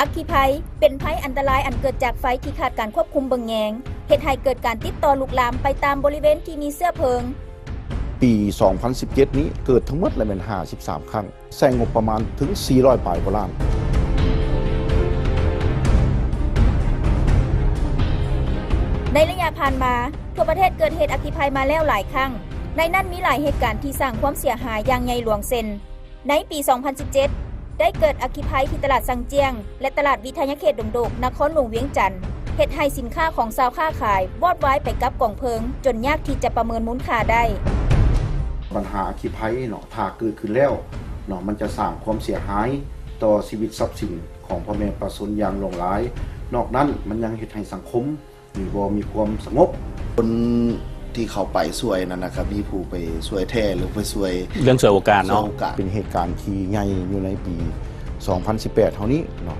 อัคคีภัยเป็นภัยอันตรายอันเกิดจากไฟที่ขาดการควบคุมเบิ่งแยงเฮ็ดให้เกิดการติดต่อลุกลามไปตามบริเวณที่มีเชื้อเพลิงปี 2017 นี้เกิดทั้งหมดเลยเป็น53 ครั้งแซงงบประมาณถึง 400 ปลายกว่าล้านในระยะผ่านมาทั่วประเทศเกิดเหตุอัคคีภัยมาแล้วหลายครั้งในนั้นมีหลายเหตุการณ์ที่สร้างความเสียหายอย่างใหญ่หลวงเช่นในปี 2017 ได้เกิดอัคคีภัยที่ตลาดสังเจียงและตลาดวิทยาเขตดงโดกนครหลวงเวียงจันทน์เฮ็ดให้สินค้าของชาวค้าขายวอดวายไปกับกองเพลิงจนยากที่จะประเมินมูลค่าได้ปัญหาอัคคีภัยเนาะถ้าเกิดขึ้นแล้วเนาะมันจะสร้างความเสียหายต่อชีวิตทรัพย์สินของพ่อแม่ประชาชนอย่างหลงหลายนอกนั้นมันยังเฮ็ดให้สังคมมีความสงบคนที่เขาไปช่วยนั่นนะครับมีผู้ไปช่วยแท้หรือไปช่วยเรื่องช่วยโอกาสเนาะเป็นเหตุการณ์ที่ใหญ่อยู่ในปี 2018 เท่านี้เนาะ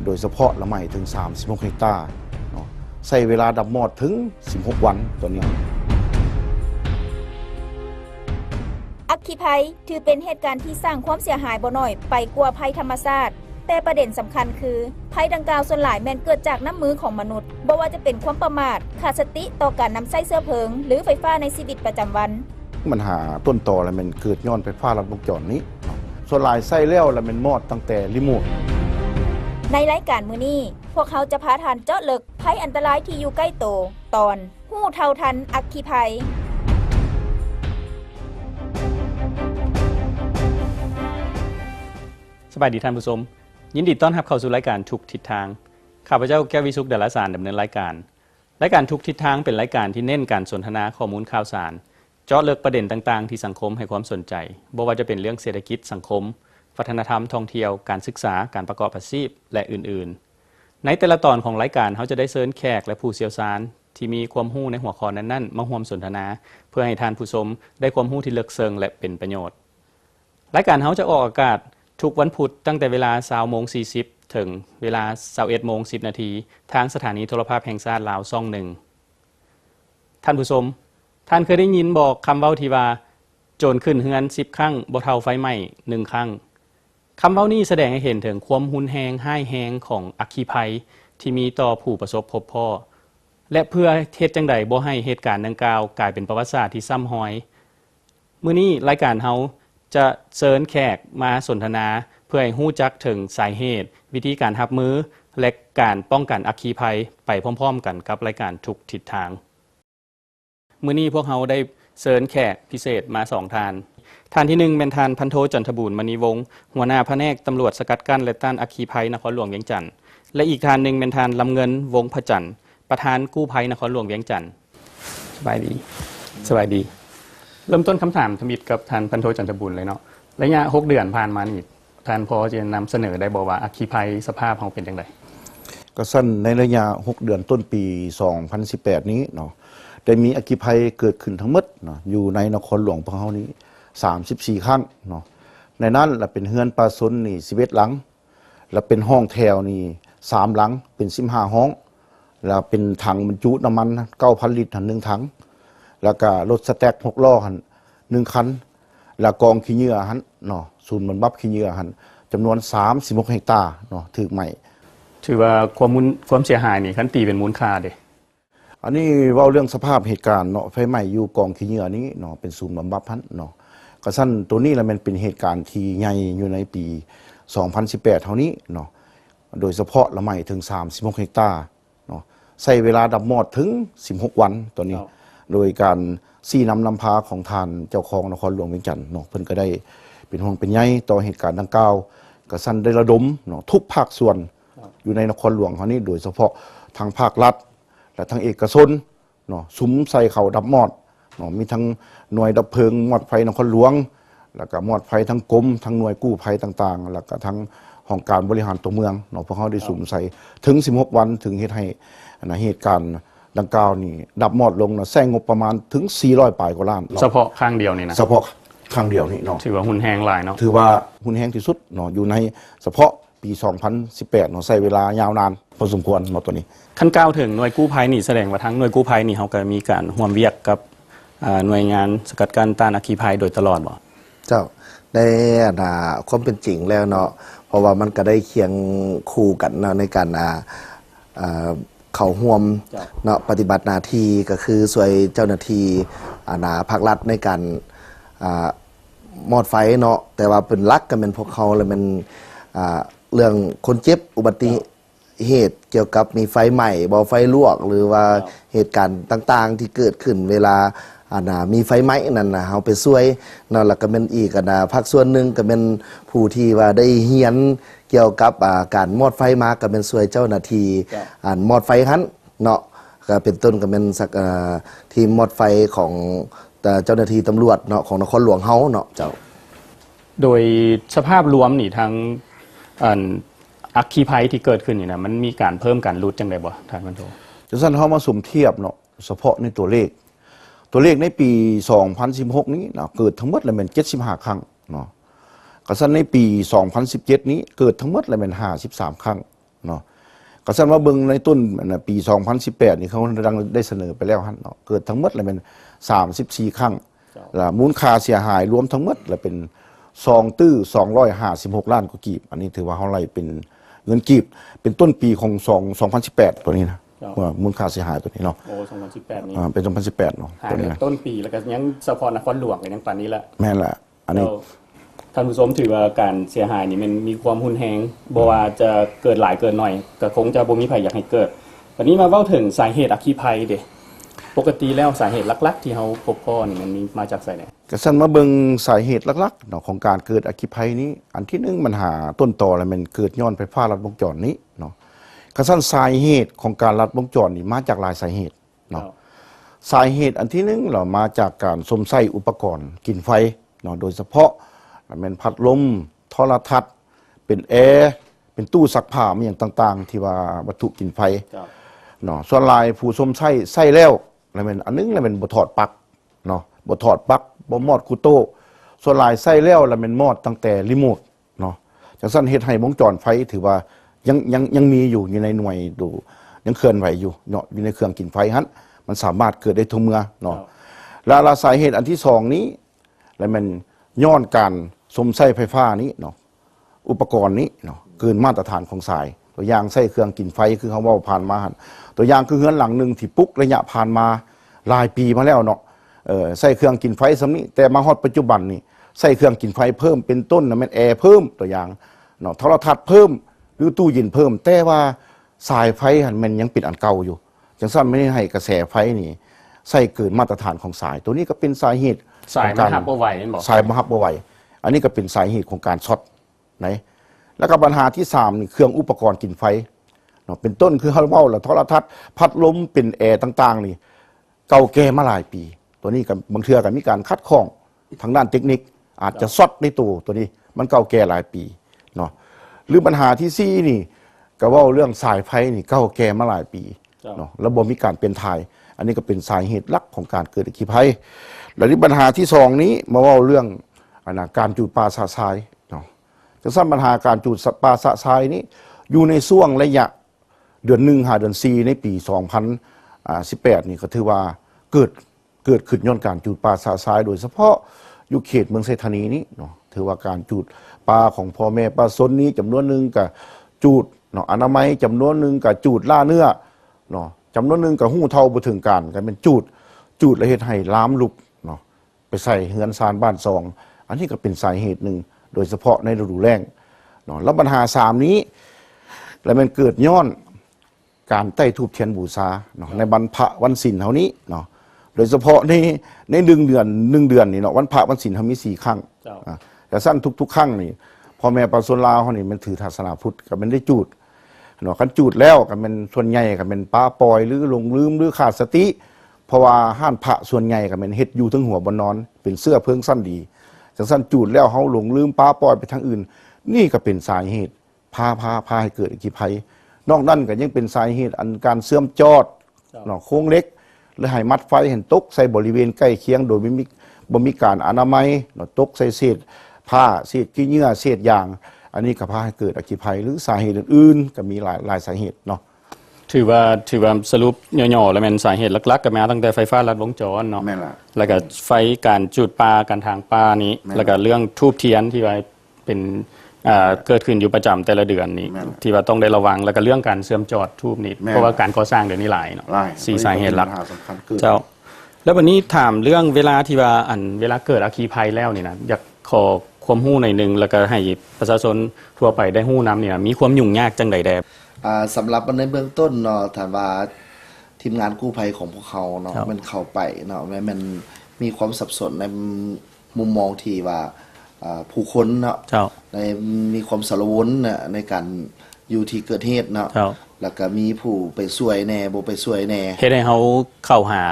โดยเฉพาะละไหม้ถึง36 เฮกตาร์เนาะใช้เวลาดับมอดถึง16 วันตัวนี้อัคคีภัยถือเป็นเหตุการณ์ที่สร้างความเสียหายบ่น้อยไปกว่าภัยธรรมชาติแต่ประเด็นสำคัญคือภัยดังกล่าวส่วนหลายแม้นเกิดจากน้ำมือของมนุษย์บ่ว่าจะเป็นความประมาทขาดสติต่อการนำใช้เชื้อเพลิงหรือไฟฟ้าในชีวิตประจำวันปัญหาต้นตอแล้วมันเกิดย้อนไฟฟ้าลัดวงจรนี้ส่วนหลายใช้แล้วแล้วมันมอดตั้งแต่รีโมทในรายการมื้อนี้พวกเขาจะพาทานเจาะลึกภัยอันตรายที่อยู่ใกล้โตตอนฮู้เท่าทันอัคคีภัยสบายดีท่านผู้ชมยินดีต้อนรับเข้าสู่รายการทุกทิศทางข้าพเจ้าแก้ววิสุขเดลสารดำเนินรายการทุกทิศทางเป็นรายการที่เน้นการสนทนาข้อมูลข่าวสารเจาะลึกประเด็นต่างๆที่สังคมให้ความสนใจบ่ว่าจะเป็นเรื่องเศรษฐกิจสังคมวัฒนธรรมท่องเที่ยวการศึกษาการประกอบอาชีพและอื่นๆในแต่ละตอนของรายการเขาจะได้เชิญแขกและผู้เชี่ยวชาญที่มีความรู้ในหัวข้อนั้นๆมาร่วมสนทนาเพื่อให้ท่านผู้ชมได้ความรู้ที่ลึกซึ้งและเป็นประโยชน์รายการเขาจะออกอากาศทุกวันพุธตั้งแต่เวลา 20:40 ถึงเวลา 21:10 นาทีทางสถานีโทรภาพแห่งชาติลาวช่อง 1ท่านผู้ชมท่านเคยได้ยินบอกคำเว้าที่ว่าโจรขึ้นเฮือน10 ครั้งบ่เท่าไฟไหม้1 ครั้งคำเว้านี้แสดงให้เห็นถึงความรุนแรงร้ายแรงของอัคคีภัยที่มีต่อผู้ประสบพบพ่อและเพื่อเฮ็ดจังใดบ่ให้เหตุการณ์ดังกล่าวกลายเป็นประวัติศาสตร์ที่ซ้ำรอยมื้อนี้รายการเฮาจะเชิญแขกมาสนทนาเพื่อให้รู้จักถึงสาเหตุวิธีการรับมือและการป้องกันอัคคีภัยไปพร้อมๆกันกับรายการทุกทิศทางมื้อนี้พวกเราได้เชิญแขกพิเศษมา2ท่านที่1เป็นท่านพันโทจันทบูรณ์มณีวงศ์หัวหน้าแผนกตำรวจสกัดกั้นและต้านอัคคีภัยนครหลวงเวียงจันทน์และอีกท่านนึงเป็นท่านลำเงินวงศ์พระจันทร์ประธานกู้ภัยนครหลวงเวียงจันทน์สบายดีเริ่มต้นคำถามทมิตกับท่านพันโทจันทบูรณ์เลยเนาะระยะ6 เดือนผ่านมานี่ท่านพอจะนำเสนอได้บอกว่าอัคคีภัยสภาพของเป็นอย่างไรก็สั้นในระยะ6 เดือนต้นปี 2018 นี้เนาะได้มีอัคคีภัยเกิดขึ้นทั้งหมดเนาะอยู่ในนครหลวงของเฮานี้34 ครั้งเนาะในนั้นละเป็นเฮือนปลาสนนี่11 หลังแล้วเป็นห้องแถวนี่3 หลังเป็น15 ห้องแล้วเป็นถังบรรจุน้ำมัน 9,000 ลิตร1 ถังแล้วก็รถสแต็ก6 ล้อหัน1 คันแล้วกองขี้เหงื่อหันเนาะศูนย์บรรบับขี้เหงื่อหันจำนวน36 เฮกตาร์เนาะถูกไหมถือว่าความเสียหายนี่คันตีเป็นมูลค่าเด้อันนี้เว้าเรื่องสภาพเหตุการณ์เนาะไฟไหม้อยู่กองขี้เหงื่อนี้เนาะเป็นศูนย์บำบัดหันเนาะก็สั้นตัวนี้แหละมันเป็นเหตุการณ์ที่ใหญ่อยู่ในปี 2018 เท่านี้เนาะโดยเฉพาะละไหม้ถึง36 เฮกตาร์เนาะใช้เวลาดับมอดถึง16 วันตัวนี้โดยการซี่นำพาของทานเจ้าของนครหลวงเวียงจันทน์เนาะเพิ่นก็ได้เป็นห่วงเป็นใยต่อเหตุการณ์ดังกล่าวก็สั้นได้ระดมเนาะทุกภาคส่วนอยู่ในนครหลวงเฮานี้โดยเฉพาะทางภาครัฐและทางเอกชนเนาะสุมใส่เขาดับมอดเนาะมีทั้งหน่วยดับเพลิงมอดไฟนครหลวงแล้วก็มอดไฟทั้งกรมทั้งหน่วยกู้ภัยต่างๆแล้วก็ทั้งห้องการบริหารตัวเมืองเนาะพวกเขาได้สุมใส่ถึง16 วันถึงเฮ็ดให้เหตุการณ์ดังกล่าวนี่ดับมอดลงนะแซงงบประมาณถึง400 ปลายกว่าล้านเฉพาะครั้งเดียวนี่นะเฉพาะครั้งเดียวนี่เนาะถือว่าหุนแฮงหลายเนาะถือว่าหุนแฮงที่สุดเนาะอยู่ในเฉพาะปี 2018 เนาะใช้เวลายาวนานพอสมควรเนาะตัวนี้ขั้นก้าวถึงหน่วยกู้ภัยนี่แสดงว่าทั้งหน่วยกู้ภัยนี่เขาก็มีการร่วมเวียกกับหน่วยงานสกัดกั้นต้านอัคคีภัยโดยตลอดบ่เจ้าในความเป็นจริงแล้วเนาะพ ราะว่ามันก็ได้เคียงคู่กันเนาะในการเข้าร่วมเนาะปฏิบัติหน้าที่ก็คือช่วยเจ้าหน้าที่ภาครัฐในการมอดไฟเนาะแต่ว่าเป็นหลักก็เป็นพวกเขาเลยมันเรื่องคนเจ็บอุบัติเหตุเกี่ยวกับมีไฟไหม้บ่อไฟลวกหรือว่าเหตุการณ์ต่างๆที่เกิดขึ้นเวลามีไฟไหม้นั่นนะเฮาไปช่วยเนาะแล้วก็เป็นอีกภาคส่วนหนึงก็เป็นผู้ที่ว่าได้เรียนเกี่ยวกับการมอดไฟมาก็เป็นช่วยเจ้าหน้าที่มอดไฟหั้นเนาะก็เป็นต้นก็เป็นสักทีมมอดไฟของเจ้าหน้าที่ตำรวจเนาะของนครหลวงเฮาเนาะเจ้าโดยสภาพรวมนี่ทางอัคคีภัยที่เกิดขึ้นนี่นะมันมีการเพิ่มการลดจังไดบ่ท่านพันโทจังซั่นเฮามาสุ่มเทียบเนาะเฉพาะในตัวเลขในปี 2016 นี้เนาะเกิดทั้งหมดแล้วแม่น75 ครั้งเนาะกระซั่นในปี 2017 นี้เกิดทั้งหมดแล้วแม่น53 ครั้งเนาะกระซั่นว่าเบิ่งในต้นปี 2018 นี่เขาดังได้เสนอไปแล้วหั่นเนาะเกิดทั้งหมดแล้วแม่น34 ครั้งแล้วมูลค่าเสียหายรวมทั้งหมดแล้วเป็น256 ล้านกว่ากีบอันนี้ถือว่าเฮาไล่เป็นเงินกีบเป็นต้นปีของ2018ตัวนี้นะว่ามูลค่าเสียหายตัวนี้เนาะโอ้2018นี้เป็น2018เนาะตัวนี้ต้นปีแล้วก็ยังเฉพาะนครหลวงก็ยังปานนี้ละแม่นล่ะอันนี้ท่านผู้ชมถือว่าการเสียหายนี่มันมีความรุนแรงบ่ว่าจะเกิดหลายเกิดน้อยก็คงจะบ่มีไผอยากให้เกิดวันนี้มาเว้าถึงสาเหตุอัคคีภัยเด้ปกติแล้วสาเหตุหลักๆที่เฮาพบพ้อนี่มันมีมาจากไสเนี่ยก็ซั่นมาเบิ่งสาเหตุหลักๆเนาะของการเกิดอัคคีภัยนี้อันที่1มันหาต้นตอแล้วมันเกิดย้อนไฟฟ้าลัดวงจรนี้เนาะก็ซั่นสาเหตุของการลัดวงจรนี่มาจากหลายสาเหตุเนาะสาเหตุอันที่1เรามาจากการสมใส่อุปกรณ์กินไฟเนาะโดยเฉพาะมันพัดลมโทรทัศน์เป็นแอร์เป็นตู้ซักผ้ามีอย่างต่างๆที่ว่าวัตถุกินไฟเนาะส่วนหลายผู้สมใส่แล้วแล้วมันอันนึงแล้วมันบ่ถอดปลั๊กเนาะบ่ถอดปลั๊กบ่มอดคูโต้ส่วนหลายใส่แล้วแล้วมันมอดตั้งแต่รีโมทเนาะจังซั่นเฮ็ดให้วงจรไฟถือว่ายังมีอยู่ในหน่วยดูยังเคลื่อนไหวอยู่เนาะอยู่ในเครื่องกินไฟหั่นมันสามารถเกิดได้ทุกเมื่อเนาะและสาเหตุอันที่2นี้แล้วมันย้อนการสมใช้ไฟฟ้านี้เนาะอุปกรณ์นี้เนาะเกินมาตรฐานของสายตัวอย่างใช้เครื่องกินไฟคือเขาว่าผ่านมาตัวอย่างคือเฮือนหลังนึงที่ปุ๊กระยะผ่านมาหลายปีมาแล้วเนาะใช้เครื่องกินไฟซำนี้แต่มาฮอดปัจจุบันนี่ใช้เครื่องกินไฟเพิ่มเป็นต้นนะแม่นแอร์เพิ่มตัวอย่างเนาะโทรทัศน์เพิ่มหรือตู้เย็นเพิ่มแต่ว่าสายไฟมันยังเป็นอันเก่าอยู่จังซั่นไม่ได้ให้กระแสไฟนี่ใช้เกินมาตรฐานของสายตัวนี้ก็เป็นสาเหตุสายมาฮับบ่ไหวนั่นบ่สายมาฮับบ่ไหวอันนี้ก็เป็นสาเหตุของการช็อตไหนแล้วก็ปัญหาที่3นี่เครื่องอุปกรณ์กินไฟเนาะเป็นต้นคือเฮาเว้าแล้วโทรทัศน์พัดลมเป็นแอร์ต่างๆนี่เก่าแก่มาหลายปีตัวนี้ก็บางเทื่อก็มีการคัดข้องทางด้านเทคนิคอาจจะช็อตในตัวนี้มันเก่าแก่หลายปีเนาะหรือปัญหาที่4นี่ก็เว้าเรื่องสายไฟนี่เก่าแก่มาหลายปีเนาะแล้วบ่มีการเปลี่ยนถ่ายอันนี้ก็เป็นสาเหตุหลักของการเกิดอัคคีภัยแล้วที่ปัญหาที่2นี้มาเว้าเรื่องการจูดปลาสะทรายเนาะจังซั่นปัญหาการจูดปลาสะทรายนี้อยู่ในช่วงระยะเดือน1 5เดือน4ในปี2018นี่ก็ถือว่าเกิดขึ้นย้อนการจูดปลาสะทรายโดยเฉพาะอยู่เขตเมืองไซธานีนี้เนาะถือว่าการจูดปลาของพ่อแม่ปลาสนนี้จำนวนนึงก็จูดเนาะอนามัยจำนวนนึงก็จูดล่าเนื้อเนาะจำนวนนึงก็หู้เท่าบ่ถึงการกันเป็นจูดแล้วเฮ็ดให้ล้ามลุกเนาะไปใส่เฮือนซานบ้านซองอันนี้ก็เป็นสาเหตุหนึ่งโดยเฉพาะในฤดูแล้งเนาะแล้วปัญหา3นี้แล้วมันเกิดย้อนการใต้ทูปเทียนบูชาเนาะในวันพระวันศีลเท่านี้เนาะโดยเฉพาะใน1 เดือนนี่เนาะวันพระวันศีลเฮามี4ครั้งแต่สั้นทุกๆครั้งนี่พ่อแม่ปลาสนลาวเฮานี่มันถือศาสนาพุทธก็มันได้จูดเนาะคันจูดแล้วก็มันส่วนใหญ่ก็เป็นปลาปล่อยหรือหลงลืมหรือขาดสติเพราะว่าห้านพระส่วนใหญ่ก็มันเฮ็ดอยู่ถึงหัวบ่นอนเป็นเสื้อเพิงสั้นดีจังซั่นจูดแล้วเฮาหลงลืมปลาปล่อยไปทางอื่นนี่ก็เป็นสาเหตุพาให้เกิดอัคคีภัยนอกนั้นก็ยังเป็นสาเหตุอันการเสื่อมจอดเนาะโค้งเล็กหรือให้มัดไฟเห็นตกใส่บริเวณใกล้เคียงโดยบ่มีการอนามัยเนาะตกใส่เศษผ้าเศษขี้เหงื่อเศษยางอันนี้ก็พาให้เกิดอัคคีภัยหรือสาเหตุอื่นๆก็มีหลายสาเหตุเนาะถือว่าสรุปย่อๆแล้วมันสาเหตุหลักๆก็มาตั้งแต่ไฟฟ้าลัดวงจรเนาะแล้วก็ไฟการจุดปลาการทางปลานี้แล้วก็เรื่องทูบเทียนที่ว่าเป็น เกิดขึ้นอยู่ประจำแต่ละเดือนนี้ที่ว่าต้องได้ระวังแล้วก็เรื่องการเสื่อมจอดทูบนี่เพราะว่าการก่อสร้างเดี๋ยวนี้หลายเนาะ4สาเหตุหลักเจ้าแล้ววันนี้ถามเรื่องเวลาที่ว่าเวลาเกิดอัคคีภัยแล้วนี่นะอยากขอความรู้หน่อยนึงแล้วก็ให้ประชาชนทั่วไปได้รู้นำนี่นะมีความยุ่งยากจังใดแดสำหรับในเบื้องต้นเนาะถามว่าทีมงานกู้ภัยของพวกเขาเนาะมันเข้าไปเนาะมันมีความสับสนในมุมมองที่ว่าผู้คนเนาะในมีความสารวนในการอยู่ที่เกิดเหตุเนาะแล้วก็มีผู้ไปช่วยแน่บ่ไปช่วยแน่เฮ็ดให้เฮาเข้าหา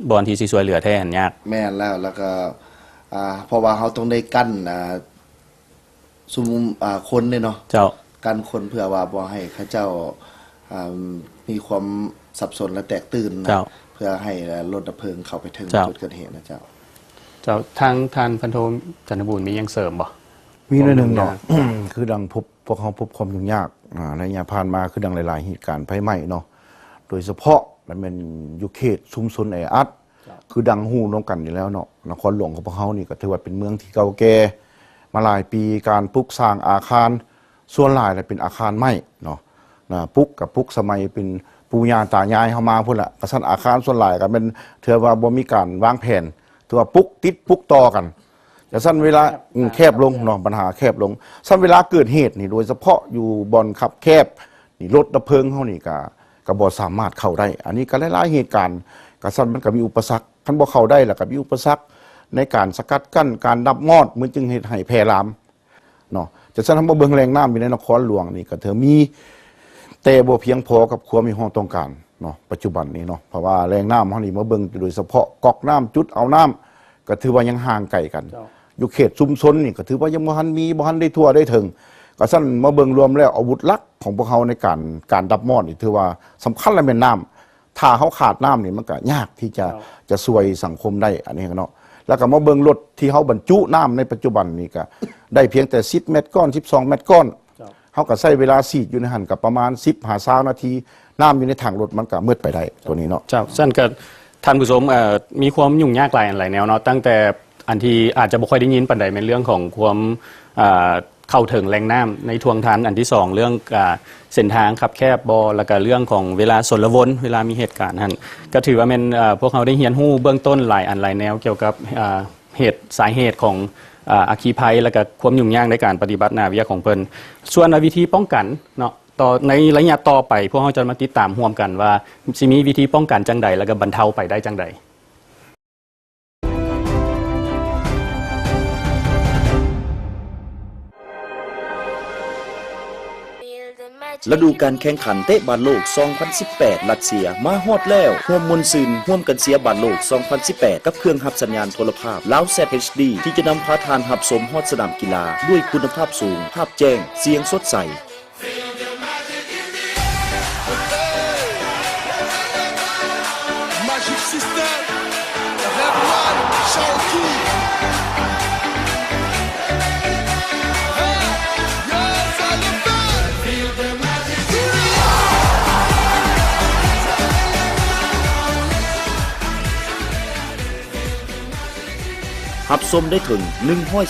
บอนที่สิช่วยเหลือแท้ยากแม่นแล้วก็เพราะว่าเฮาต้องได้กั้นซุมคนเนาะกั้นคนเพื่อว่าบ่ให้เขาเจ้ามีความสับสนและแตกตื่นเพื่อให้รถดับเพลิงเข้าไปถึงจุดเกิดเหตุนะเจ้าทางท่านพันโทจันทบูรณ์มียังเสริมบ่มีหนึ่งเนาะ คือดังพวกเขาพบความยุ่งยากในระยะผ่านมาคือดังหลายๆเหตุการณ์ไฟไหม้เนาะโดยเฉพาะมันเป็นอยู่เขตชุมชนแออัดคือดังหู้น้องกันอยู่แล้วเนาะนครหลวงของพวกเขานี่ก็ถือว่าเป็นเมืองที่เก่าแก่มาหลายปีการปลูกสร้างอาคารส่วนหลายเป็นอาคารไม้เนาะปลูกสมัยเป็นปู่ย่าตายายเฮามาพุ่นละกระชั้นอาคารส่วนหลายก็เป็นถือว่าบ่มีการวางแผนถือว่าปลูกต่อกันแต่สั้นเวลาแคบลงเนาะปัญหาแคบลงสั้นเวลาเกิดเหตุนี่โดยเฉพาะอยู่บ่อนขับแคบนี่รถดับเพลิงเฮานี่ก็บ่สามารถเข้าได้อันนี้ก็หลายๆเหตุการณ์ก็สั้นมันก็มีอุปสรรคคันบ่เข้าได้แล้วก็มีอุปสรรคในการสกัดกั้นการดับมอดมันจึงเหตุให้แพร่ลามเนาะจะสั้นทำบ่เบิ่งแรงน้ำอยู่ในนครหลวงนี่ก็เธอมีแต่บ่เพียงพอกับความมีห้องต้องการเนาะปัจจุบันนี้เนาะเพราะว่าแรงน้ำเฮานี่มาเบิ่งโดยเฉพาะก๊อกน้ำจุดเอาน้ำก็ถือว่ายังห่างไกลกันอยู่เขตชุมชนนี่ก็ถือว่ายังบ่ทันได้ทั่วได้ถึงก็ซั่นมาเบิ่งรวมแล้วอาวุธหลักของพวกเขาในการดับมอดนี่ถือว่าสำคัญและเป็นน้ำถ้าเขาขาดน้ำนี่มันก็ยากที่จะช่วยสังคมได้อันนี้เนาะแล้วก็มาเบิ่งรถที่เขาบรรจุน้ำในปัจจุบันนี่ก็ได้เพียงแต่10เม็ดก้อน12เม็ดก้อนเขาก็ใช้เวลาสีดอยู่ในหันกับประมาณ10-20นาทีน้ำอยู่ในถังรถมันก็มืดไปได้ตัวนี้เนาะเจ้าสั้นก็ท่านผู้ชมมีความยุ่งยากหลายแนวเนาะตั้งแต่อันที่อาจจะบ่ค่อยได้ยินปานใดเป็นเรื่องของความเข้าถึงแหล่งน้ำในทวงทันอันที่2เรื่องเส้นทางขับแคบบ่แล้วก็เรื่องของเวลาสนละวนเวลามีเหตุการณ์หั่นก็ถือว่าเป็นพวกเขาได้เรียนรู้เบื้องต้นหลายแนวเกี่ยวกับสาเหตุของอัคคีภัยและก็ความยุ่งยากในการปฏิบัติหน้าที่ของเพิ่นส่วนวิธีป้องกันเนาะต่อในระยะต่อไปพวกเราจะมาติดตามร่วมกันว่าสิมีวิธีป้องกันจังใดแล้วก็บรรเทาไปได้จังใดฤดูการแข่งขันเตะบอลโลก 2018 รัสเซียมาฮอดแล้วร่วมมวลซืนร่วมกันเสียบอลโลก 2018 กับเครื่องรับสัญญาณโทรภาพลาวแซด HD ที่จะนำพาทานรับชมฮอดสนามกีฬาด้วยคุณภาพสูงภาพแจ้งเสียงสดใสหับชมได้ถึง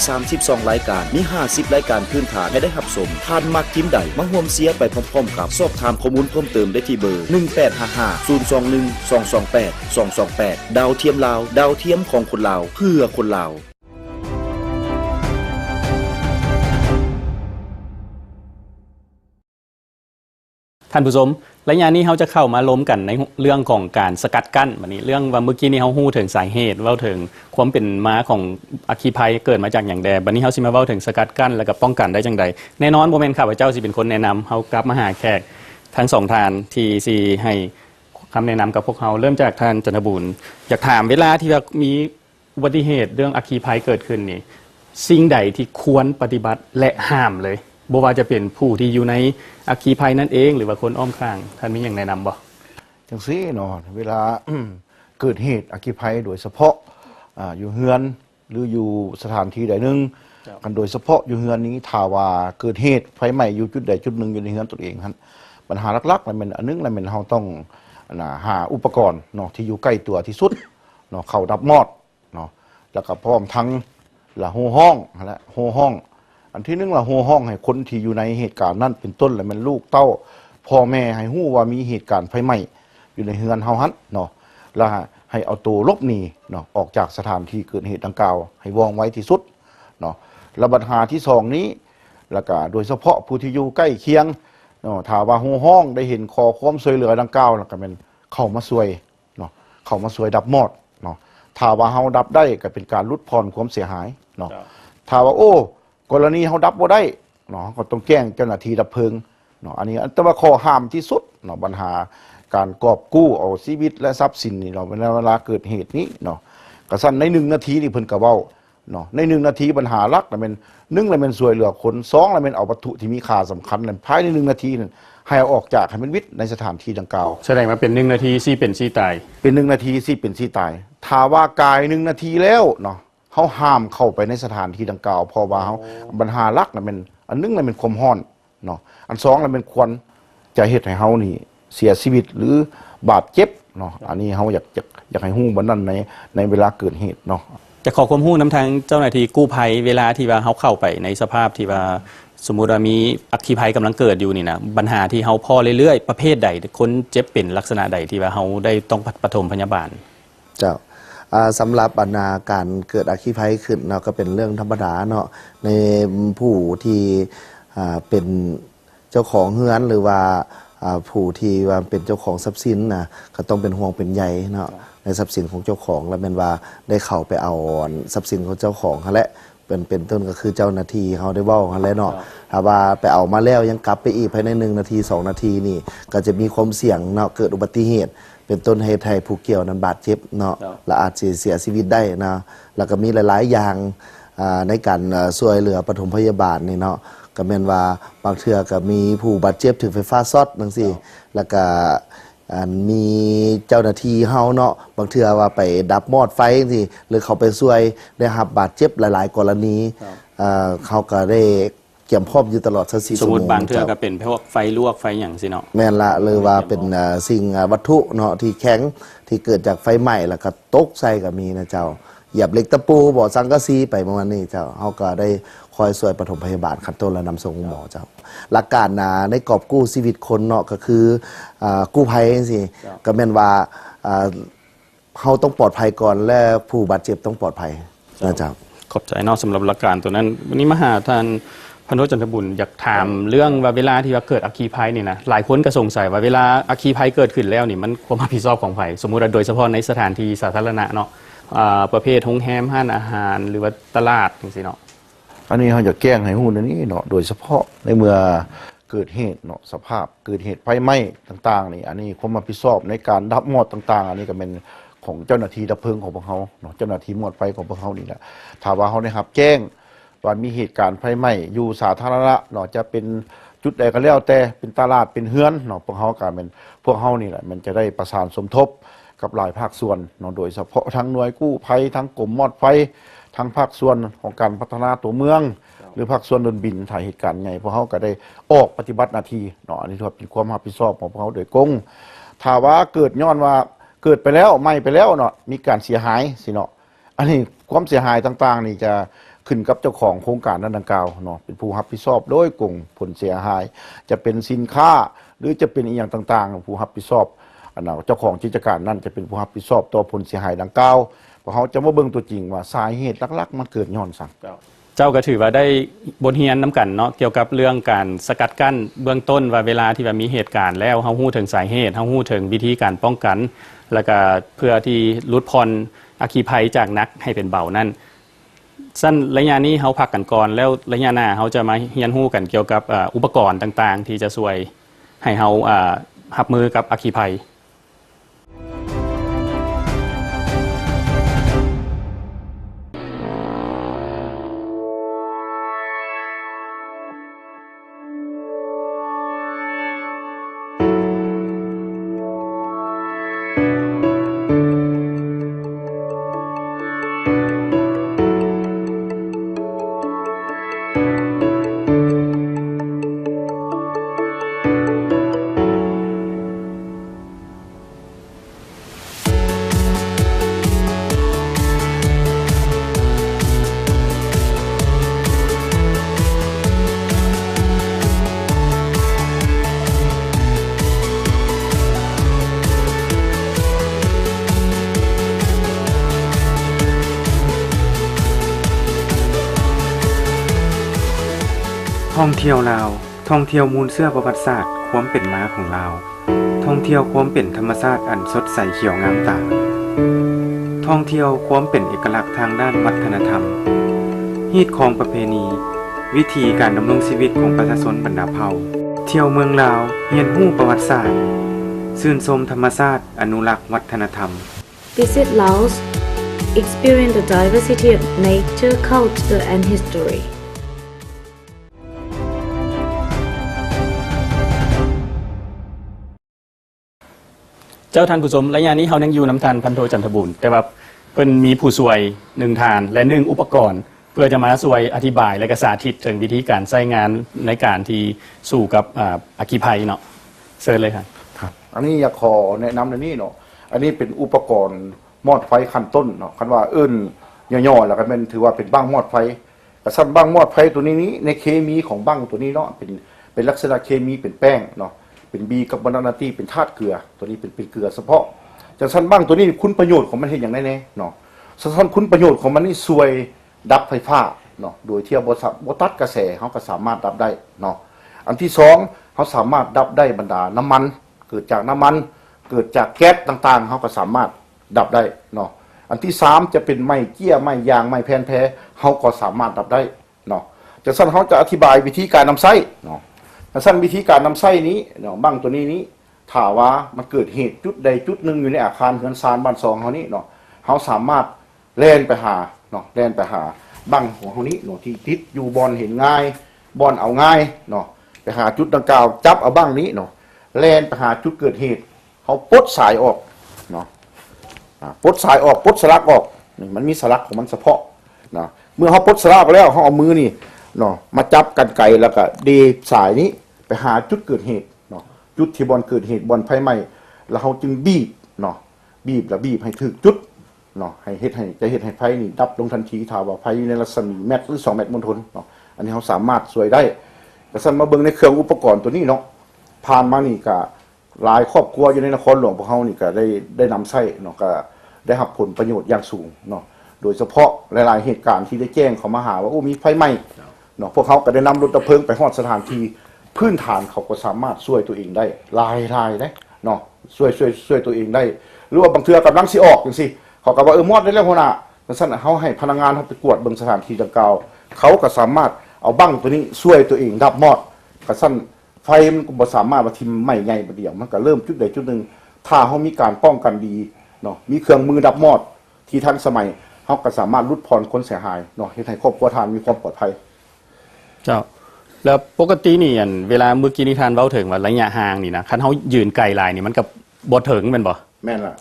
132รายการมี50รายการพื้นฐานให้ได้หับชมทานมักทีมใดมาร่วมเสียไปพร้อมๆกับสอบถามข้อมูลเพิ่มเติมได้ที่เบอร์1855 021 228 228ดาวเทียมลาวดาวเทียมของคนลาวเพื่อคนลาวท่านผู้ชมระยะนี้เขาจะเข้ามาล้มกันในเรื่องของการสกัดกั้นวันนี้เรื่องว่าเมื่อกี้นี้เขาฮู้ถึงสาเหตุเว้าถึงความเป็นมาของอัคคีภัยเกิดมาจากอย่างใดวันนี้เขาสิมาเว้าถึงสกัดกั้นแล้วก็ป้องกันได้จังใดแน่นอนบ่แม่นข้าพเจ้าสิเป็นคนแนะนำเขากลับมาหาแขกทั้งสองท่านที่สิให้คำแนะนำกับพวกเขาเริ่มจากท่านจันทบูรณ์อยากถามเวลาที่มีอุบัติเหตุเรื่องอัคคีภัยเกิดขึ้นนี่สิ่งใดที่ควรปฏิบัติและห้ามเลยบ่ว่าจะเป็นผู้ที่อยู่ในอัคคีภัยนั่นเองหรือว่าคนอ้อมข้างท่านมีอย่างแนะนำบ่จังซี่เนาะเวลาเกิดเหตุอัคคีภัยโดยเฉพาะอยู่เฮือนหรืออยู่สถานที่ใดหนึ่งกันโดยเฉพาะอยู่เฮือนนี้ถ้าว่าเกิดเหตุไฟไหม้อยู่จุดใดจุดหนึ่งอยู่ในเฮือนตัวเองครับปัญหาหลักๆมันเป็นอันนึงแล้วมันเฮาต้องหาอุปกรณ์เนาะที่อยู่ใกล้ตัวที่สุดเนาะเข้าดับมอดเนาะแล้วก็พร้อมทั้งละโหห้องและโหห้อง อันที่หนึ่งละโฮห้องให้คนที่อยู่ในเหตุการณ์นั้นเป็นต้นและมันลูกเต้าพ่อแม่ให้ฮู้ว่ามีเหตุการณ์ไฟไหม้อยู่ในเฮือนเฮาหันเนาะแล้วให้เอาตัวลบหนีเนาะออกจากสถานที่เกิดเหตุดังกล่าวให้ว่องไวที่สุดเนาะระบัดหาที่สองนี้แล้วก็โดยเฉพาะผู้ที่อยู่ใกล้เคียงเนาะถ้าว่าโฮห้องได้เห็นขอความช่วยเหลือดังกล่าวแล้วก็เป็นเข้ามาช่วยเนาะเข้ามาช่วยดับมอดเนาะถ้าว่าเฮาดับได้ก็เป็นการลดผ่อนความเสียหายเนาะถ้าว่าโอ้กรณีเฮาดับบ่ได้เนาะก็ต้องแจ้งเจ้าหน้าที่ดับเพลิงเนาะอันนี้แต่ว่าข้อห้ามที่สุดเนาะปัญหาการกอบกู้เอาชีวิตและทรัพย์สินนี่เนาะเวลาเกิดเหตุนี้เนาะก็สั้นใน1 นาทีนี่เพิ่นก็เว้าเนาะใน1 นาทีปัญหาหลักน่ะเป็น1แล้วเป็นช่วยเหลือคน2แล้วเป็นเอาวัตถุที่มีค่าสำคัญนั้นภายใน1 นาทีนั้นให้เอาออกจากให้มันวิทย์ในสถานที่ดังกล่าวแสดงว่าเป็น1 นาทีซี่เป็นซี่ตายเป็น1 นาทีซี่เป็นซี่ตายถ้าว่ากาย1 นาทีแล้วเนาะเฮาห้ามเข้าไปในสถานที่ดังกล่าวเพราะว่าเฮาปัญหาหลักน่ะเป็นอัน1น่ะเป็นความร้อนเนาะอัน2น่ะเป็นควันจะเฮ็ดให้เฮานี่เสียชีวิตหรือบาดเจ็บเนาะอันนี้เฮาอยากให้ฮู้บัดนั้นในเวลาเกิดเหตุเนาะจะขอความรู้นำทางเจ้าหน้าที่กู้ภัยเวลาที่ว่าเฮาเข้าไปในสภาพที่ว่าสมมุติว่ามีอัคคีภัยกำลังเกิดอยู่นี่นะปัญหาที่เฮาพ่อเรื่อยๆประเภทใดคนเจ็บเป็นลักษณะใดที่ว่าเฮาได้ต้องปฐมพยาบาลเจ้าสำหรับปัญหาการเกิดอัคคีภัยขึ้นเนาะก็เป็นเรื่องธรรมดาเนาะในผู้ที่เป็นเจ้าของเฮือนหรือว่าผู้ที่ว่าเป็นเจ้าของทรัพย์สินนะก็ต้องเป็นห่วงเป็นใยเนาะในทรัพย์สินของเจ้าของแล้วเป็นว่าได้เข้าไปเอาทรัพย์สินของเจ้าของเขาแหละเป็นต้นก็คือเจ้าหน้าที่เขาได้เว้าเขาแล้วเนาะถ้าว่าไปเอามาแล้วยังกลับไปอีกภายใน1 นาที2 นาทีนี่ก็จะมีความเสี่ยงเนาะเกิดอุบัติเหตุเป็นต้นเหตุให้ผู้เกี่ยวนั้นบาดเจ็บเนาะและอาจจะเสียชีวิตได้นะแล้วก็มีหลายๆอย่างในการช่วยเหลือปฐมพยาบาลนี่เนาะก็แม่นว่าบางเทื่อก็มีผู้บาดเจ็บถึงไฟฟ้าช็อตจังซี่แล้วก็มีเจ้าหน้าที่เฮาเนาะบางเทื่อว่าไปดับมอดไฟจังซี่หรือเขาไปช่วยได้รับบาดเจ็บหลายๆกรณีเขาก็ได้เกี่ยมพร้อมอยู่ตลอด24 ชั่วโมงสมมุติบางเทื่อก็เป็นพวกไฟลวกไฟหยังสิเนาะแม่นละเลยว่าเป็นสิ่งวัตถุเนาะที่แข็งที่เกิดจากไฟไหม้แล้วก็ตกใส่ก็มีนะเจ้าเหยียบเหล็กตะปูบ่อสังกะสีไปประมาณนี้เจ้าเฮาก็ได้คอยช่วยปฐมพยาบาลขั้นต้นและนำส่งหมอเจ้าหลักการในกอบกู้ชีวิตคนเนาะก็คือกู้ภัยจังซี่ก็แม่นว่าเฮาต้องปลอดภัยก่อนและผู้บาดเจ็บต้องปลอดภัยนะเจ้าขอบใจเนาะสำหรับหลักการตัวนั้นวันนี้มาหาท่านพันโทจันทบุญอยากถามเรื่องว่าเวลาที่ว่าเกิดอัคคีภัยนี่นะหลายคนก็สงสัยว่าเวลาอัคคีภัยเกิดขึ้นแล้วนี่มันความรับผิดชอบของไผสมมุติว่าโดยเฉพาะในสถานที่สาธารณะเนาะประเภทโรงแรมร้านอาหารหรือว่าตลาดจังซี่เนาะอันนี้เฮาอยากแจ้งให้ฮู้ในนี้เนาะโดยเฉพาะในเมื่อเกิดเหตุเนาะสภาพเกิดเหตุไฟไหม้ต่างๆนี่อันนี้ความรับผิดชอบในการดับมอดต่างๆอันนี้ก็เป็นของเจ้าหน้าที่ดับเพลิงของพวกเฮาเนาะเจ้าหน้าที่มอดไฟของพวกเฮานี่แหละถ้าว่าเฮาได้รับแจ้งว่ามีเหตุการณ์ไฟไหม้อยู่สาธารณะเนาะจะเป็นจุดใดก็แล้วแต่เป็นตลาดเป็นเฮือนเนาะพวกเฮาก็เป็นพวกเฮานี่แหละมันจะได้ประสานสมทบกับหลายภาคส่วนเนาะโดยเฉพาะทั้งหน่วยกู้ภัยทั้งกรมมอดไฟทั้งภาคส่วนของการพัฒนาตัวเมืองหรือภาคส่วนดนบินถ่ายเหตุการณ์ไงพวกเฮาก็ได้ออกปฏิบัติหน้าที่เนาะอันนี้ถือว่าเป็นความรับผิดชอบของพวกเฮาโดยกงถ้าว่าเกิดย้อนว่าเกิดไปแล้วไหม้ไปแล้วเนาะมีการเสียหายสิเนาะอันนี้ความเสียหายต่างๆนี่จะขึ้นกับเจ้าของโครงการนั้นดังกล่าวเนาะเป็นผู้รับผิดชอบโดยกงผลเสียหายจะเป็นสินค้าหรือจะเป็นอีกอย่างต่างๆผู้รับผิดชอบอันนั้นเจ้าของกิจการนั่นจะเป็นผู้รับผิดชอบต่อผลเสียหายดังกล่าวเพราะเขาจะมาเบิ่งตัวจริงว่าสาเหตุหลักๆมันเกิดย้อนสั่งเจ้าก็ถือว่าได้บทเรียนน้ำกันเนาะเกี่ยวกับเรื่องการสกัดกั้นเบื้องต้นว่าเวลาที่ว่ามีเหตุการณ์แล้วเฮาฮู้ถึงสาเหตุเฮาฮู้ถึงวิธีการป้องกันแล้วก็เพื่อที่ลดผ่อนอัคคีภัยจากหนักให้เป็นเบานั่นสั้นระยะนี้เฮาพักกันก่อนแล้วระยะหน้าเฮาจะมาเรียนรู้กันเกี่ยวกับอุปกรณ์ต่างๆที่จะช่วยให้เฮารับมือกับอัคคีภัย ท่องเที่ยวลาวท่องเที่ยวมูลเสื้อประวัติศาสตร์ความเป็นมาของลาวท่องเที่ยวความเป็นธรรมชาติอันสดใสเขียวงามตาท่องเที่ยวความเป็นเอกลักษณ์ทางด้านวัฒนธรรมฮีตของประเพณีวิธีการดำรงชีวิตของประชาชนบรรดาเผ่าเที่ยวเมืองลาวเรียนรู้ประวัติศาสตร์ชื่นชมธรรมชาติอนุรักษ์วัฒนธรรม Visit Laos, experience the diversity of nature, culture and history. เจ้าท่านผู้ชมระยะนี้เฮายังอยู่น้ำทานพันโทจันทบุญแต่ว่าเพิ่นมีผู้ช่วย1ทานและ1อุปกรณ์เพื่อจะมาช่วยอธิบายและก็สาธิตถึงวิธีการใช้งานในการที่สู้กับอัคคีภัยเนาะเชิญเลยครับครับอันนี้อยากขอแนะนำในนี้เนาะอันนี้เป็นอุปกรณ์มอดไฟขั้นต้นเนาะคันว่าย่อๆแล้วก็เป็นถือว่าเป็นบ้างมอดไฟกระสั้นบ้างมอดไฟตัวนี้ในเคมีของบ้างตัวนี้เนาะเป็นลักษณะเคมีเป็นแป้งเนาะเป็นบีกับบานาตีเป็นธาตุเกลือตัวนี้เป็นเกลือเฉพาะจากสั้นบ้างตัวนี้คุณประโยชน์ของมันเห็นอย่างแน่ๆเนาะสั้นคุณประโยชน์ของมันนี่ช่วยดับไฟฟ้าเนาะโดยที่บ่ตัดกระแสเขาก็สามารถดับได้เนาะอันที่สองเขาสามารถดับได้บรรดาน้ำมันเกิดจากน้ำมันเกิดจากแก๊สต่างๆเขาก็สามารถดับได้เนาะอันที่สามจะเป็นไม้เกี้ยไม้ยางไม้แผ่นแพ้เขาก็สามารถดับได้เนาะจากสั้นเขาจะอธิบายวิธีการนำไส้เนาะสั้นวิธีการนำไส้นี้เนาะบ้างตัวนี้ถ้าว่ามันเกิดเหตุจุดใดจุดหนึ่งอยู่ในอาคารเฮือนซานบ้านซองเขานี้เนาะเขาสามารถแล่นไปหาเนาะแล่นไปหาบ้างของเขานี้เนาะที่ติดอยู่บอลเห็นง่ายบอลเอาง่ายเนาะไปหาจุดดังกล่าวจับเอาบ้างนี้เนาะแล่นไปหาจุดเกิดเหตุเขาปลดสายออกเนาะปลดสายออกปลดสลักออกนี่มันมีสลักของมันเฉพาะนะเมื่อเขาปลดสลักแล้วเขาเอามือนี่เนาะมาจับกันไกแล้วก็เดสายนี้ไปหาจุดเกิดเหตุเนาะจุดที่บอลเกิดเหตุบอลไฟไหม้แล้วเขาจึงบีบเนาะบีบให้ถึกจุดเนาะให้เฮ็ดให้ไฟนี่ดับลงทันทีถ้าว่าไฟอยู่ในรัศมีเมตรหรือ2 เมตรมณฑลเนาะอันนี้เขาสามารถช่วยได้แต่สั่นมาเบิ่งในเครื่องอุปกรณ์ตัวนี้เนาะผ่านมานี่ก็หลายครอบครัวอยู่ในนครหลวงพวกเขานี่ก็ได้นำใช้เนาะก็ได้รับผลประโยชน์อย่างสูงเนาะโดยเฉพาะหลายๆเหตุการณ์ที่ได้แจ้งเขามาหาว่ามีไฟไหม้เนาะพวกเขาก็ได้นำรถดับเพลิงไปฮอดสถานที่พื้นฐานเขาก็สามารถช่วยตัวเองได้หลายได้เนาะช่วยตัวเองได้หรือว่าบางเทื่อกำลังสิออกจังซี่เขาก็ว่ามอดได้แล้วหัวหน้าแต่สั่นเขาให้พนักงานเขาไปกวดเบิ่งสถานที่ดังกล่าวเขาก็สามารถเอาบั้งตัวนี้ช่วยตัวเองดับมอดกระสั่นไฟมันก็บ่สามารถมาทิ่มไหม้ใหญ่ประเดี๋ยวมันก็เริ่มจุดใดจุดหนึ่งถ้าเขามีการป้องกันดีเนาะมีเครื่องมือดับมอดที่ทันสมัยเขาก็สามารถลดพรคนเสียหายเนาะให้ครอบครัวทานมีความปลอดภัยเจ้าแล้วปกตินี่เวลาเมื่อกี้นิทานเว้าถึงว่าระยะห่างนี่นะคันเฮายืนไกลหลายนี่มันก็บ่ถึงแม่นบ่แม่นล่ะ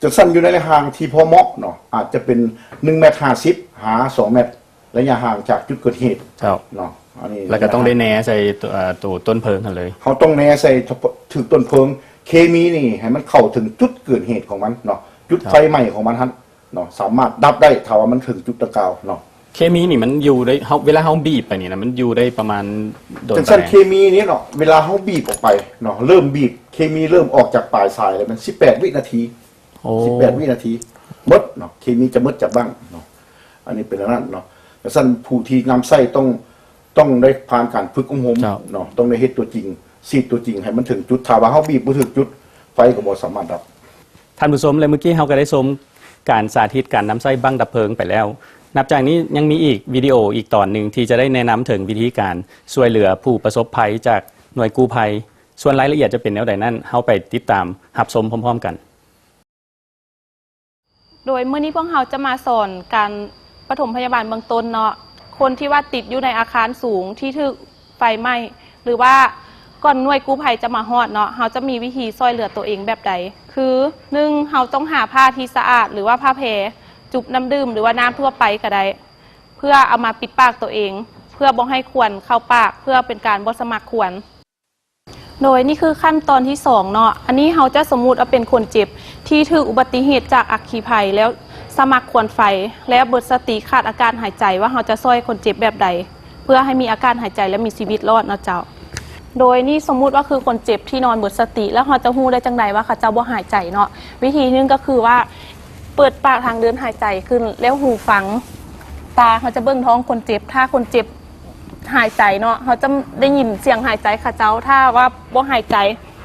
จังซั่นอยู่ในระยะห่างที่พอเหมาะเนาะอาจจะเป็น1.50 เมตรหา2 เมตรระยะห่างจากจุดเกิดเหตุเจ้าเนาะอันนี้แล้วก็ต้องได้แหนใส่ตัวต้นเพลิงกันเลยเขาต้องแหนใส่ถึงต้นเพลิงเคมีนี่ให้มันเข้าถึงจุดเกิดเหตุของมันเนาะจุดไฟไหม้ของมันเนาะสามารถดับได้ถ้าว่ามันถึงจุดดังกล่าวเนาะเคมีนี่มันอยู่ได้เวลาเฮาบีบไปนี่นะมันอยู่ได้ประมาณโดนจังซั่นเคมีนี้เนาะเวลาเฮาบีบออกไปเนาะเริ่มบีบเคมีเริ่มออกจากปลายสายแล้วมัน18 วินาที18 วินาทีหมดเนาะเคมีจะหมดจากบ้างเนาะอันนี้เป็นนั้นเนาะจังซั่นผู้ที่นำไส้ต้องได้ผ่านการฝึกอบรมเนาะต้องได้เฮ็ดตัวจริงซีดตัวจริงให้มันถึงจุดถ้าว่าเฮาบีบบ่ถึงจุดไฟก็บ่สามารถดับท่านผู้ชมเลยเมื่อกี้เฮาก็ได้ชมการสาธิตการนำไส้บั้งดับเพลิงไปแล้วนับจากนี้ยังมีอีกวิดีโออีกตอนหนึ่งที่จะได้แนะนำถึงวิธีการช่วยเหลือผู้ประสบภัยจากหน่วยกู้ภัยส่วนรายละเอียดจะเป็นแนวใดนั้นเฮาไปติดตามรับชมพร้อมๆกันโดยเมื่อนี้พวกเราจะมาสอนการปฐมพยาบาลเบื้องต้นเนาะคนที่ว่าติดอยู่ในอาคารสูงที่ถูกไฟไหม้หรือว่าก่อนหน่วยกู้ภัยจะมาฮอดเนาะเราจะมีวิธีช่วยเหลือตัวเองแบบใดคือ1เราต้องหาผ้าที่สะอาดหรือว่าผ้าแพรจุบน้ำดื่มหรือว่าน้ำทั่วไปก็ได้เพื่อเอามาปิดปากตัวเองเพื่อบ่ให้ควนเข้าปากเพื่อเป็นการบ่สมัครควนโดยนี่คือขั้นตอนที่2เนาะอันนี้เราจะสมมุติว่าเป็นคนเจ็บที่ถูกอุบัติเหตุจากอัคคีภัยแล้วสมัครควนไฟและเบิดสติขาดอาการหายใจว่าเราจะช่วยคนเจ็บแบบใดเพื่อให้มีอาการหายใจและมีชีวิตรอดเนาะเจ้าโดยนี่สมมุติว่าคือคนเจ็บที่นอนหมดสติแล้วเราจะฮู้ได้จังไดว่าเขาเจ้าบ่หายใจเนาะวิธีนึงก็คือว่าเปิดปากทางเดินหายใจขึ้นแล้วหูฟังตาเขาจะเบิ่งท้องคนเจ็บถ้าคนเจ็บ หายใจเนาะเขาจะได้ยินเสียงหายใจค่ะเจ้าถ้าว่าบ่หายใจ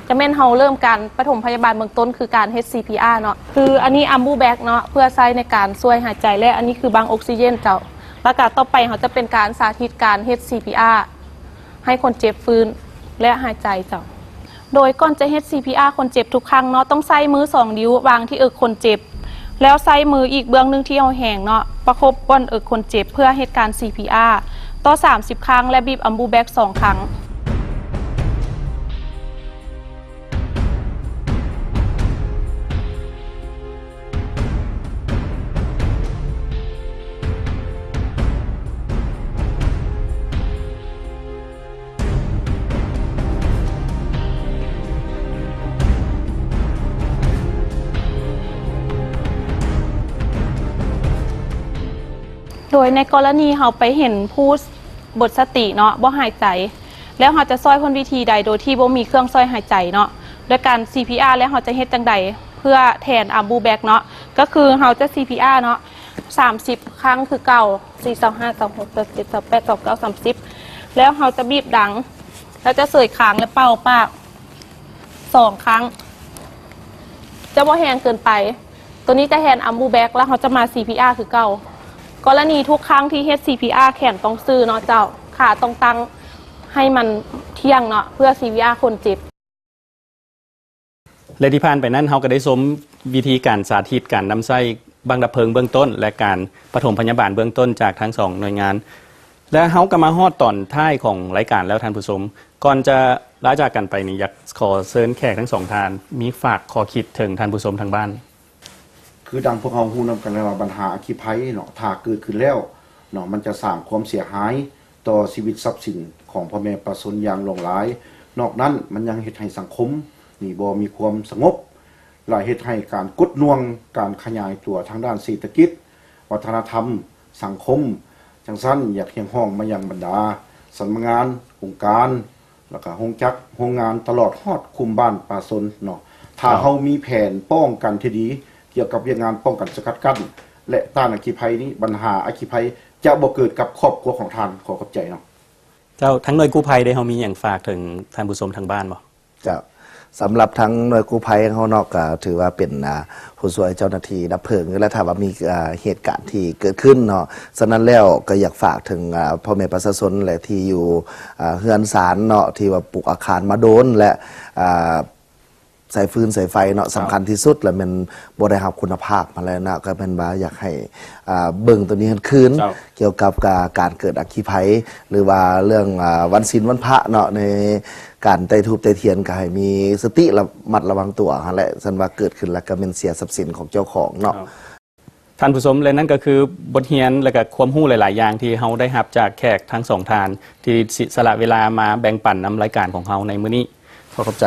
จะแม่นเฮาเริ่มการปฐมพยาบาลเบื้องต้นคือการ CPR เนาะคืออันนี้อัมบูแบกเนาะเพื่อใช้ในการช่วยหายใจและอันนี้คือบังออกซิเจนเจ้าแล้วก็ต่อไปเขาจะเป็นการสาธิตการ CPR ให้คนเจ็บฟื้นและหายใจเจ้าโดยก่อนจะ CPR คนเจ็บทุกครั้งเนาะต้องใส่มือ2นิ้ววางที่คนเจ็บแล้วใส่มืออีกเบื้องนึงที่เอาแห้งเนาะประคบก้นคนเจ็บเพื่อเหตุการ CPR ต่อ30 ครั้งและบีบอัมบูแบก2 ครั้งโดยในกรณีเราไปเห็นผู้บดสติเนาะบ่หายใจแล้วเราจะซอยคนวิธีใดโดยที่บ่มีเครื่องซอยหายใจเนาะด้วยการ CPR แล้วเราจะเฮ็ดจังใดเพื่อแทนอัมบูแบกเนาะก็คือเราจะ CPR เนาะ30 ครั้งคือเก่า4 25 26 27 28 29 30แล้วเราจะบีบดังแล้วจะเสยคางและเป่าปาก2 ครั้งจะบ่แรงเกินไปตัวนี้จะแทนอัมบูแบกแล้วเราจะมา CPR คือเก่ากรณีทุกครั้งที่เฮ็ด CPR แขนต้องซื่อเนาะเจ้าขาต้องตั้งให้มันเที่ยงเนาะเพื่อ CPR คนเจ็บและที่ผ่านไปนั้นเราก็ได้ชมวิธีการสาธิตการนำใช้บังดับเพลิงเบื้องต้นและการปฐมพยาบาลเบื้องต้นจากทั้ง2หน่วยงานและเราก็มาฮอดตอนท้ายของรายการแล้วท่านผู้ชมก่อนจะลาจากกันไปนี่อยากขอเชิญแขกทั้ง2ท่านมีฝากข้อคิดถึงท่านผู้ชมทางบ้านคือดังพวกเราฮู้นำกันแล้วว่าปัญหาอัคคีภัยเนาะถ้าเกิดขึ้นแล้วเนาะมันจะสร้างความเสียหายต่อชีวิตทรัพย์สินของพ่อแม่ประชาชนอย่างหลงหลายนอกนั้นมันยังเฮ็ดให้สังคมนี่บ่มีความสงบและเฮ็ดให้การกดน่วงการขยายตัวทางด้านเศรษฐกิจวัฒนธรรมสังคมจังซั่นอยากเรียกร้องมายังบรรดาสำนักงานองค์การแล้วก็โรงงานตลอดฮอดคุมบ้านประชาชนเนาะถ้าเฮามีแผนป้องกันที่ดีเกี่ยวกับเรื่องงานป้องกันสกัดกั้นและต้านอัคคีภัยนี้ปัญหาอัคคีภัยจะบ่เกิดกับครอบครัวของท่านขอขอบใจเนาะเจ้าทั้งหน่วยกู้ภัยได้เฮามีหยังฝากถึงท่านผู้ชมทางบ้านบ่เจ้าสำหรับทั้งหน่วยกู้ภัยเขานอกก็ถือว่าเป็นผู้ช่วยเจ้าหน้าที่ดับเพลิงและถ้าว่ามีเหตุการณ์ที่เกิดขึ้นเนาะฉะนั้นแล้วก็อยากฝากถึงพ่อแม่ประชาชนและที่อยู่เฮือนศาลเนาะที่ว่าปลูกอาคารมาโดนและสายฟืนสายไฟเนาะสำคัญที่สุดแล้วมันบ่ได้รับคุณภาพมาแล้วนะก็เป็นว่าอยากให้เบิ่งตัวนี้คืนเกี่ยวกับการเกิดอัคคีภัยหรือว่าเรื่องวันศีลวันพระเนาะในการไต่ทูปไต่เทียนก็ให้มีสติระมัดระวังตัวหั่นแหละซั่นว่าเกิดขึ้นแล้วก็เป็นเสียทรัพย์สินของเจ้าของเนาะท่านผู้ชมและนั่นก็คือบทเรียนและก็ความรู้หลายๆอย่างที่เฮาได้รับจากแขกทั้ง2ท่านที่สละเวลามาแบ่งปันนำรายการของเฮาในมื้อนี้ขอขอบใจ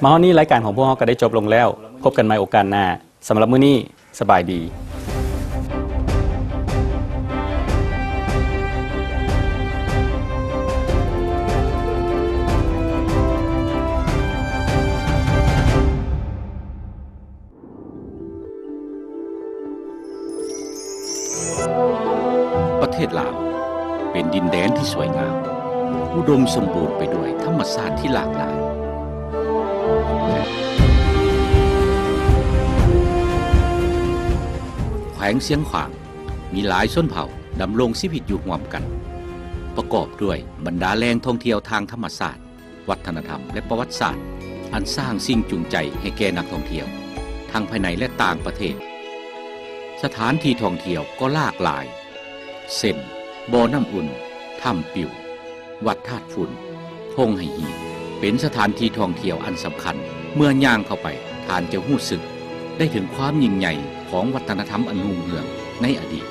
มาวันนี้รายการของพวกเราก็ได้จบลงแล้วพบกันใหม่โอกาสหน้าสำหรับมื้อนี้สบายดีประเทศลาวเป็นดินแดนที่สวยงามอุดมสมบูรณ์ไปด้วยธรรมชาติที่หลากหลายแขวงเสียงขวางมีหลายชนเผ่าดำรงชีวิตอยู่ร่วมกันประกอบด้วยบรรดาแหล่งท่องเที่ยวทางธรรมชาติวัฒนธรรมและประวัติศาสตร์อันสร้างสิ่งจูงใจให้แก่นักท่องเที่ยวทั้งภายในและต่างประเทศสถานที่ท่องเที่ยวก็หลากหลายเช่นบ่อน้ำอุ่นถ้ำปิ่ววัดธาตุฝุ่นพงไหหีเป็นสถานที่ท่องเที่ยวอันสำคัญเมื่อย่างเข้าไปท่านจะรู้สึกได้ถึงความยิ่งใหญ่ของวัฒนธรรมอันรุ่งเรืองในอดีต